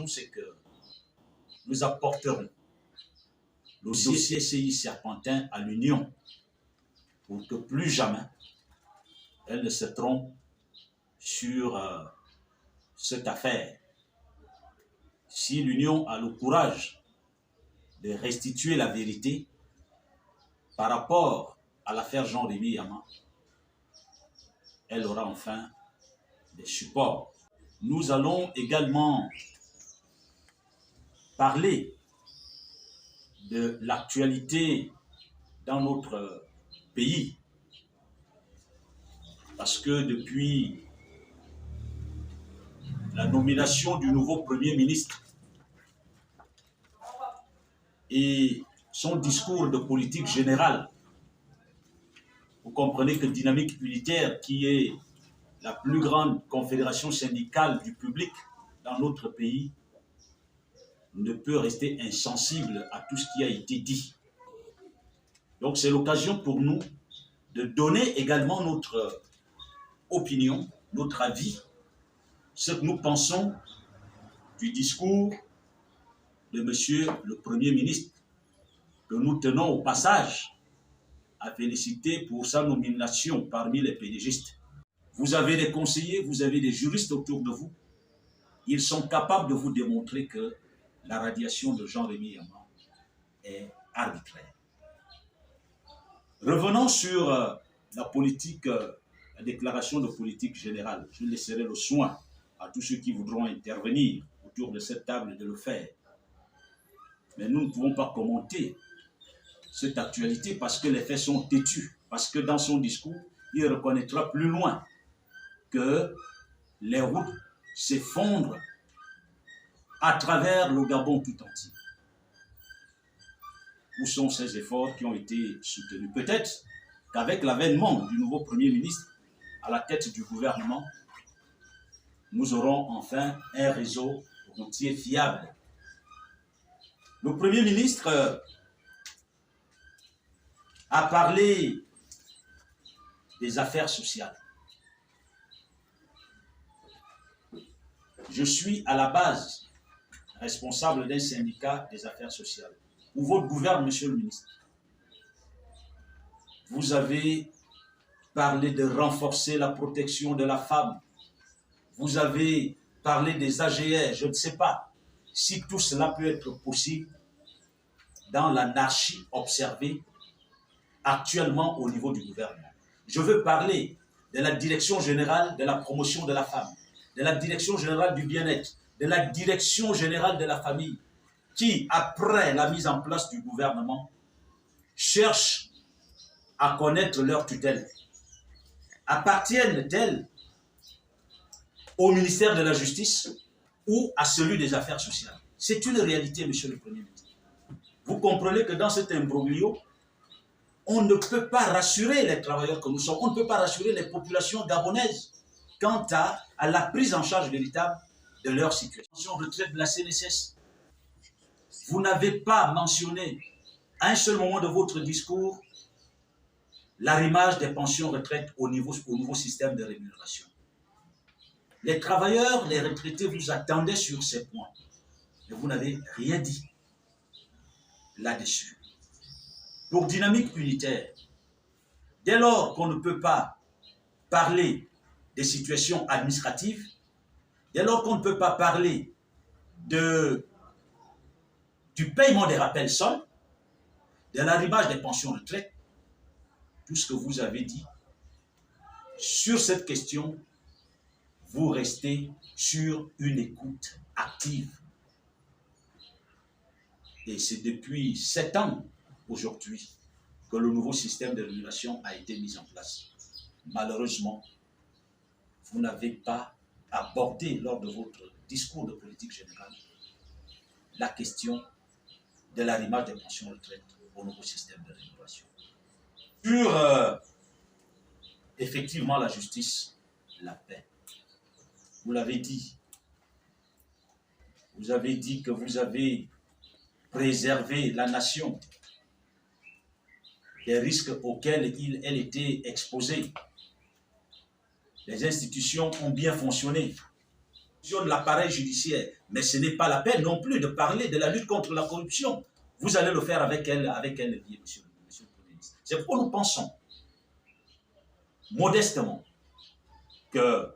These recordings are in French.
jour, c'est que nous apporterons le dossier CI Serpentin à l'Union pour que plus jamais elle ne se trompe sur cette affaire. Si l'Union a le courage de restituer la vérité par rapport à l'affaire Jean-Rémy Yama, elle aura enfin des supports. Nous allons également parler de l'actualité dans notre pays, parce que depuis la nomination du nouveau Premier ministre et son discours de politique générale, vous comprenez que Dynamique Unitaire, qui est la plus grande confédération syndicale du public dans notre pays, ne peut rester insensible à tout ce qui a été dit. Donc c'est l'occasion pour nous de donner également notre opinion, notre avis, ce que nous pensons du discours de Monsieur le Premier ministre, que nous tenons au passage à féliciter pour sa nomination parmi les PDGistes. Vous avez des conseillers, vous avez des juristes autour de vous. Ils sont capables de vous démontrer que la radiation de Jean-Rémy Yama est arbitraire. Revenons sur la politique, la déclaration de politique générale. Je laisserai le soin à tous ceux qui voudront intervenir autour de cette table de le faire. Mais nous ne pouvons pas commenter cette actualité parce que les faits sont têtus, parce que dans son discours, il reconnaîtra plus loin que les routes s'effondrent à travers le Gabon tout entier. Où sont ces efforts qui ont été soutenus? Peut-être qu'avec l'avènement du nouveau Premier ministre à la tête du gouvernement, nous aurons enfin un réseau routier fiable. Le Premier ministre a parlé des affaires sociales. Je suis à la base responsable d'un syndicat des affaires sociales. Où votre gouverne, monsieur le ministre, vous avez parlé de renforcer la protection de la femme. Vous avez parlé des AGR. Je ne sais pas si tout cela peut être possible dans l'anarchie observée actuellement au niveau du gouvernement. Je veux parler de la direction générale de la promotion de la femme, de la direction générale du bien-être, de la direction générale de la famille, qui, après la mise en place du gouvernement, cherchent à connaître leur tutelle. Appartiennent-elles au ministère de la Justice ou à celui des Affaires sociales? C'est une réalité, monsieur le Premier ministre. Vous comprenez que dans cet imbroglio, on ne peut pas rassurer les travailleurs que nous sommes, on ne peut pas rassurer les populations gabonaises quant à la prise en charge véritable de leur situation. Retraite de la CNSS. Vous n'avez pas mentionné à un seul moment de votre discours l'arrimage des pensions retraite au nouveau système de rémunération. Les travailleurs, les retraités vous attendaient sur ces points, mais vous n'avez rien dit là-dessus. Pour Dynamique Unitaire, dès lors qu'on ne peut pas parler des situations administratives, dès lors qu'on ne peut pas parler du paiement des rappels soldes, de l'arrimage des pensions de retraite, tout ce que vous avez dit sur cette question, vous restez sur une écoute active. Et c'est depuis 7 ans aujourd'hui que le nouveau système de régulation a été mis en place. Malheureusement, vous n'avez pas abordé lors de votre discours de politique générale la question de l'arrimage des pensions de retraite au nouveau système de régulation. Sur effectivement la justice, la paix. Vous l'avez dit. Vous avez dit que vous avez préservé la nation des risques auxquels elle était exposée. Les institutions ont bien fonctionné. de l'appareil judiciaire. Mais ce n'est pas la peine non plus de parler de la lutte contre la corruption. Vous allez le faire avec elle monsieur le Premier ministre. C'est pourquoi nous pensons modestement que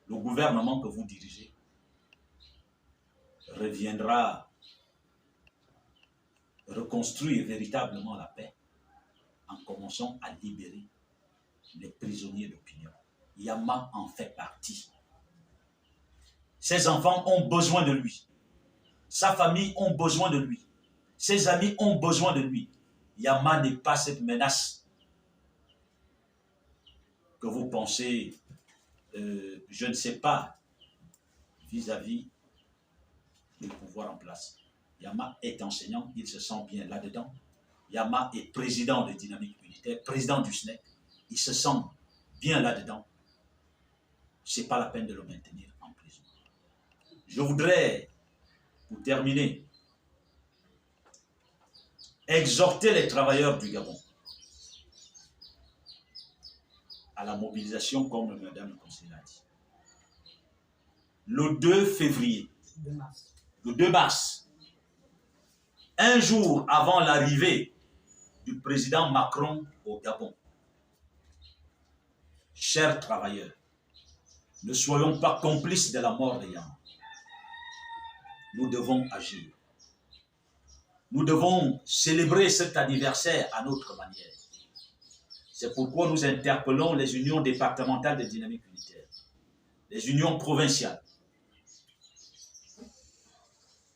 le gouvernement que vous dirigez reviendra reconstruire véritablement la paix en commençant à libérer les prisonniers d'opinion. Yama en fait partie. Ses enfants ont besoin de lui. Sa famille ont besoin de lui. Ses amis ont besoin de lui. Yama n'est pas cette menace que vous pensez, je ne sais pas, vis-à-vis du pouvoir en place. Yama est enseignant, il se sent bien là-dedans. Yama est président de Dynamique Unitaire, président du SNEC. Il se sent bien là-dedans. Ce n'est pas la peine de le maintenir en prison. Je voudrais, pour terminer, exhorter les travailleurs du Gabon à la mobilisation, comme Madame le conseiller a dit. Le 2 février, le 2 mars, un jour avant l'arrivée du président Macron au Gabon, chers travailleurs, ne soyons pas complices de la mort de Yama. Nous devons agir. Nous devons célébrer cet anniversaire à notre manière. C'est pourquoi nous interpellons les unions départementales de dynamique unitaire, les unions provinciales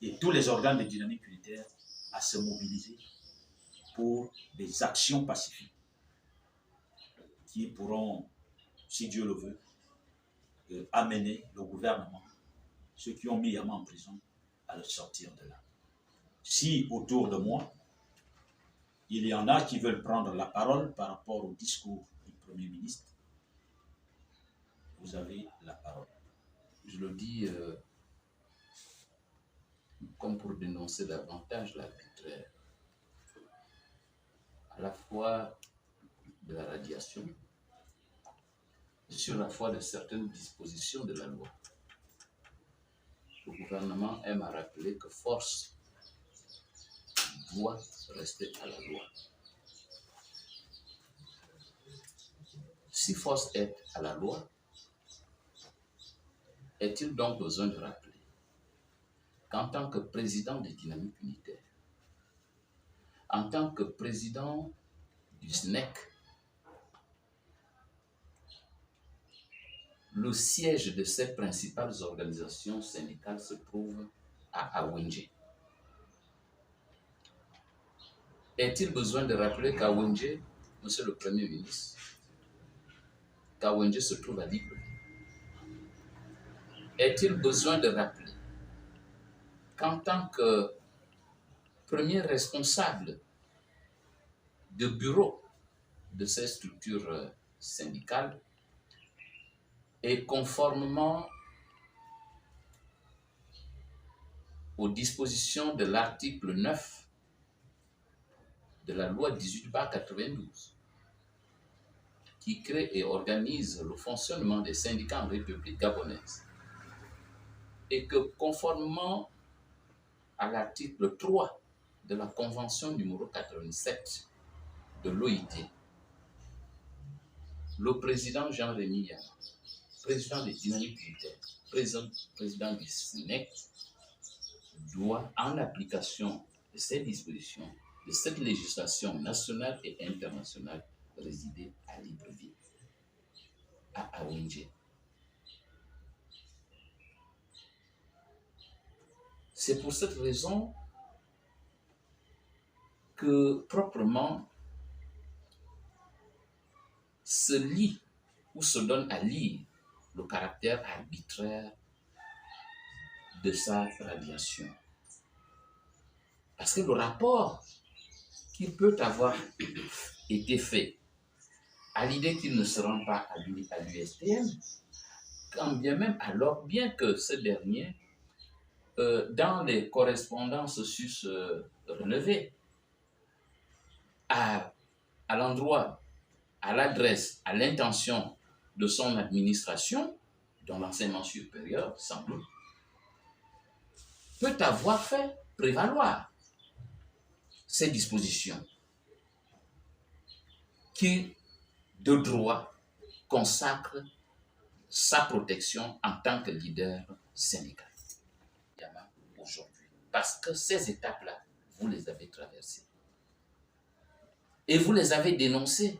et tous les organes de dynamique unitaire à se mobiliser pour des actions pacifiques qui pourront, si Dieu le veut, amener le gouvernement, ceux qui ont mis Yama en prison, à le sortir de là. Si autour de moi, il y en a qui veulent prendre la parole par rapport au discours du Premier ministre, vous avez la parole. Je le dis comme pour dénoncer davantage l'arbitraire, à la fois de la radiation, sur la foi de certaines dispositions de la loi. Le gouvernement aime à rappeler que force doit rester à la loi. Si force est à la loi, est-il donc besoin de rappeler qu'en tant que président des dynamiques unitaires, en tant que président du SNEC, le siège de ces principales organisations syndicales se trouve à Awinje. Est-il besoin de rappeler qu'à Awinje, Monsieur le Premier ministre, qu'Awinje se trouve à Libreville? Est-il besoin de rappeler qu'en tant que premier responsable de bureau de ces structures syndicales, et conformément aux dispositions de l'article 9 de la loi 18/92, qui crée et organise le fonctionnement des syndicats en République gabonaise, et que conformément à l'article 3 de la convention numéro 87 de l'OIT, le président Jean-Rémy Yama, président des dynamiques unitaires, président du SNEC, doit, en application de ces dispositions, de cette législation nationale et internationale, résider à Libreville, à Awinje. C'est pour cette raison que proprement se lit ou se donne à lire le caractère arbitraire de sa radiation. Parce que le rapport qui peut avoir été fait à l'idée qu'il ne se rend pas à l'USTM, quand bien même, alors bien que ce dernier, dans les correspondances sus relevées, à l'endroit, à l'adresse, à l'intention de son administration, dans l'enseignement supérieur, sans doute, peut avoir fait prévaloir ces dispositions qui, de droit, consacrent sa protection en tant que leader syndical. Aujourd'hui, parce que ces étapes-là, vous les avez traversées. Et vous les avez dénoncées.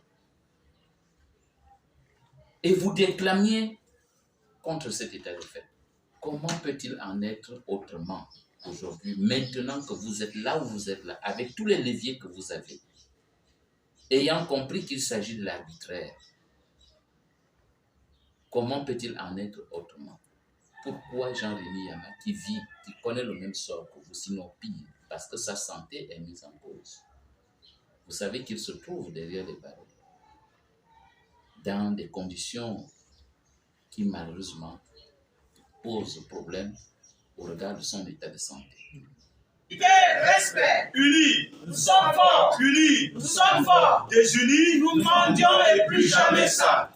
Et vous déclamiez contre cet état de fait. Comment peut-il en être autrement aujourd'hui, maintenant que vous êtes là où vous êtes là, avec tous les leviers que vous avez, ayant compris qu'il s'agit de l'arbitraire? Comment peut-il en être autrement? Pourquoi Jean-Rémy Yama, qui vit, qui connaît le même sort que vous, sinon pire, parce que sa santé est mise en cause? Vous savez qu'il se trouve derrière les barreaux, dans des conditions qui malheureusement posent problème au regard de son état de santé. Respect. Unis, Nous sommes forts. unis, Nous sommes forts. désunis, Nous mendions et plus jamais ça.